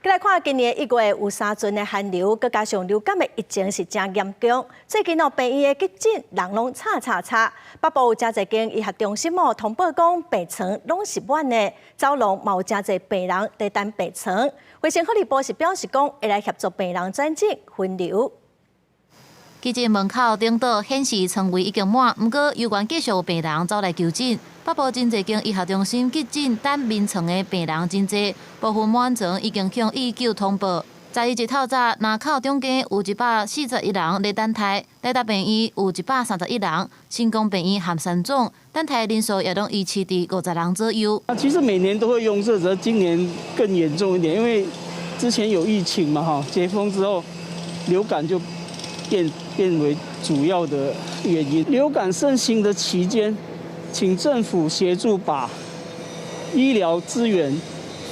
再来看今年1月有3阵的寒流，佮加上流感的疫情是真严重。最近病院的急诊人拢吵。北部有真侪间医学中心通报讲病床拢是满的，走廊嘛有真侪病人在等病床。卫生福利部是表示讲会来协助病人转诊分流。急诊门口顶倒显示床位已经满，不过有关继续有病人走来求诊。北部真侪间医学中心急诊等眠床的病人真侪，部分满床已经向119通报。12日透早，南口中间有141人在等待，台大病院有131人，成功病院和三总等待人数也拢维持伫50人左右。其实每年都会用这，只是今年更严重一点，因为之前有疫情嘛，解封之后流感就变为主要的原因。流感盛行的期间，请政府协助把医疗资源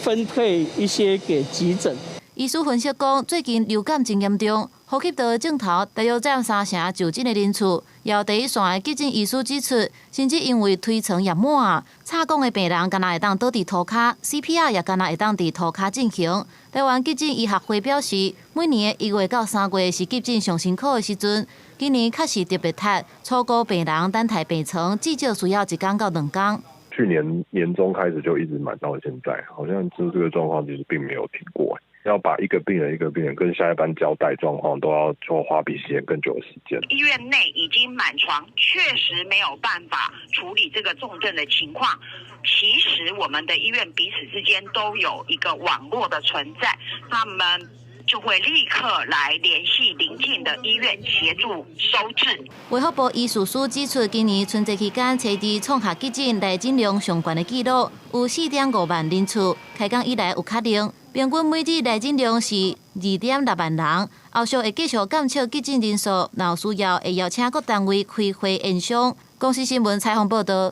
分配一些给急诊。医师分析讲，最近流感真严重，呼吸道的镜头大约占3成就诊的人次。也有第一线的急诊医师指出，甚至因为推床也满，插管的病人敢若会当倒伫涂骹 ，CPR 也敢若会当伫涂骹进行。台湾急诊医学会表示，每年的1月到3月是急诊上辛苦的时阵，今年确实特别窒，初估病人等待病床至少需要1天到2天。去年年中开始就一直满到现在，好像这个状况其实并没有停过。要把一个病人跟下一班交代状况，都要就花比时间更久的时间。医院内已经满床，确实没有办法处理这个重症的情况。其实我们的医院彼此之间都有一个网络的存在，他们就会立刻来联系邻近的医院协助收治。卫福部医事司指出，今年春节期间，初治创下急诊来诊量上悬的纪录，有4.5万人次，开工以来有确认。平均每日来诊量是2.6万人，后续会继续减少急诊人数，若有需要会邀请各单位开会演讲。公司新闻采访报道。